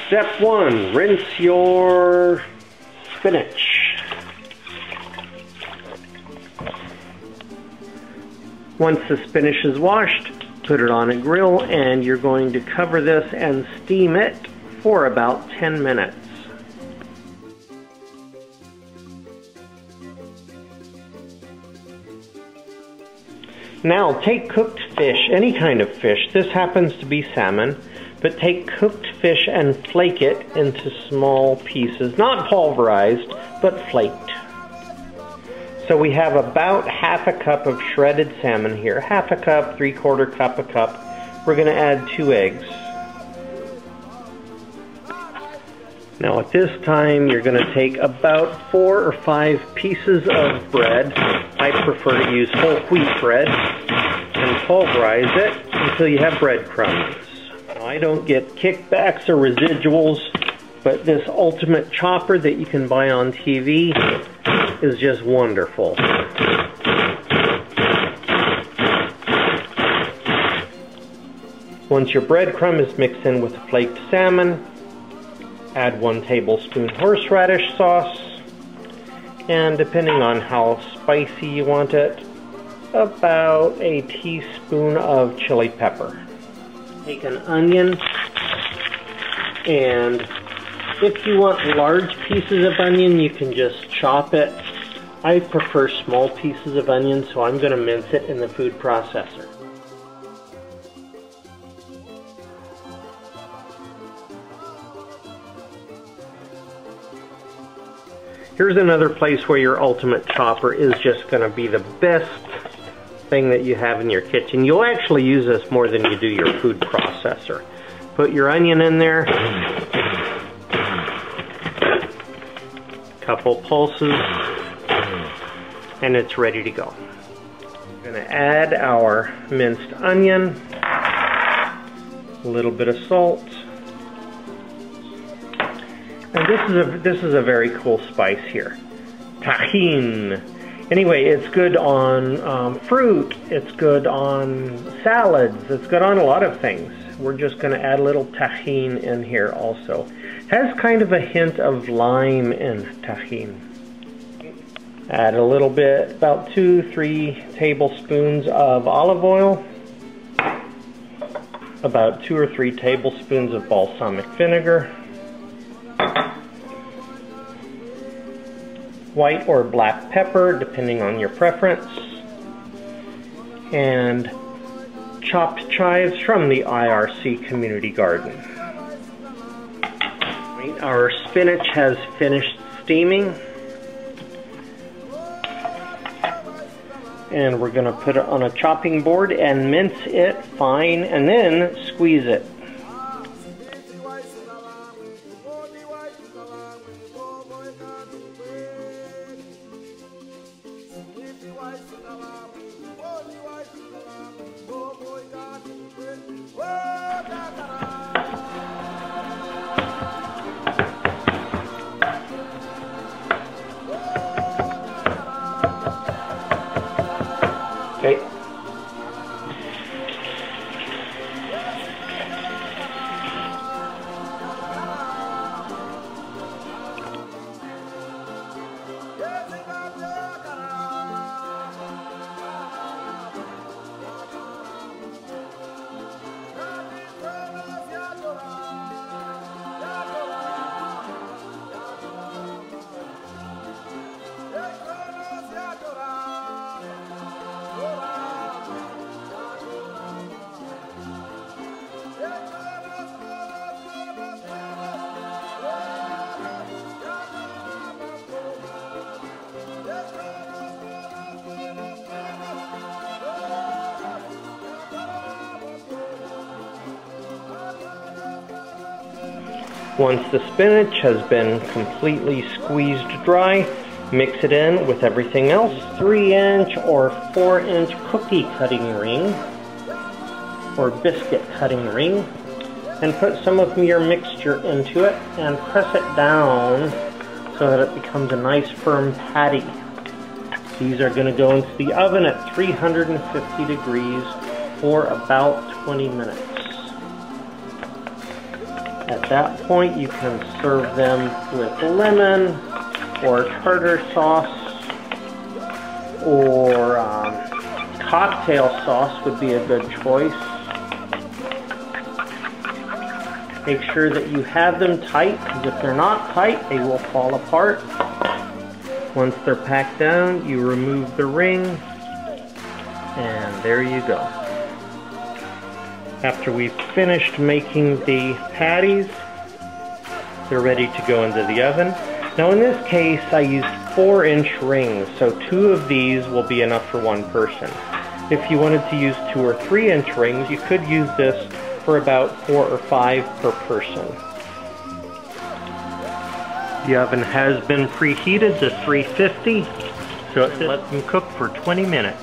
Step 1, rinse your spinach. Once the spinach is washed, put it on a grill and you're going to cover this and steam it for about 10 minutes. Now take cooked fish, any kind of fish, this happens to be salmon, but take cooked fish and flake it into small pieces, not pulverized, but flaked. So we have about half a cup of shredded salmon here, half a cup, 3/4 cup, a cup. We're going to add 2 eggs. Now at this time you're going to take about 4 or 5 pieces of bread. I prefer to use whole wheat bread and pulverize it until you have breadcrumbs. Now, I don't get kickbacks or residuals, but this ultimate chopper that you can buy on TV is just wonderful. Once your breadcrumb is mixed in with the flaked salmon, add 1 tablespoon horseradish sauce, and depending on how spicy you want it, about a teaspoon of chili pepper. Take an onion, and if you want large pieces of onion, you can just chop it. I prefer small pieces of onion, so I'm going to mince it in the food processor. Here's another place where your ultimate chopper is just going to be the best thing that you have in your kitchen. You'll actually use this more than you do your food processor. Put your onion in there, couple pulses, and it's ready to go. We're going to add our minced onion, a little bit of salt. And this is a very cool spice here, tahine. Anyway, it's good on fruit, it's good on salads, it's good on a lot of things. We're just going to add a little tahine in here also. It has kind of a hint of lime in tahine. Add a little bit, about 2-3 tablespoons of olive oil, about 2 or 3 tablespoons of balsamic vinegar, white or black pepper, depending on your preference, and chopped chives from the IRC community garden. Our spinach has finished steaming, and we're going to put it on a chopping board and mince it fine and then squeeze it. Okay. Once the spinach has been completely squeezed dry, mix it in with everything else. 3-inch or 4-inch cookie cutting ring or biscuit cutting ring, and put some of your mixture into it and press it down so that it becomes a nice firm patty. These are going to go into the oven at 350 degrees for about 20 minutes. At that point, you can serve them with lemon or tartar sauce, or cocktail sauce would be a good choice. Make sure that you have them tight, because if they're not tight, they will fall apart. Once they're packed down, you remove the ring, and there you go. After we've finished making the patties, they're ready to go into the oven. Now in this case, I used 4-inch rings, so 2 of these will be enough for one person. If you wanted to use 2 or 3-inch rings, you could use this for about 4 or 5 per person. The oven has been preheated to 350, so let them cook for 20 minutes.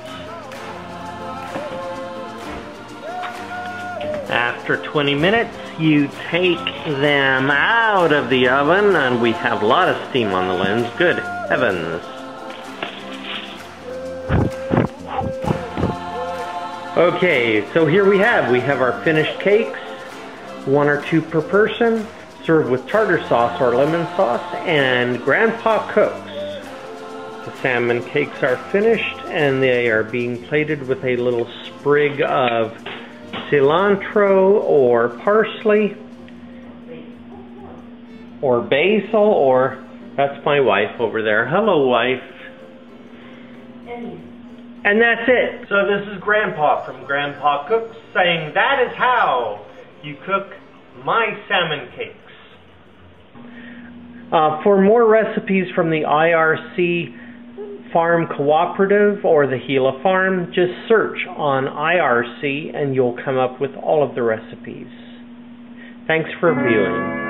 After 20 minutes, you take them out of the oven, and we have a lot of steam on the lens. Good heavens. Okay, so here we have our finished cakes, 1 or 2 per person, served with tartar sauce or lemon sauce, and Grandpa cooks. The salmon cakes are finished, and they are being plated with a little sprig of cilantro or parsley or basil, or that's my wife over there. Hello, wife. And that's it. So this is Grandpa from Grandpa Cooks saying that is how you cook my salmon cakes. For more recipes from the IRC Farm Cooperative or the Gila Farm, just search on IRC and you'll come up with all of the recipes. Thanks for viewing.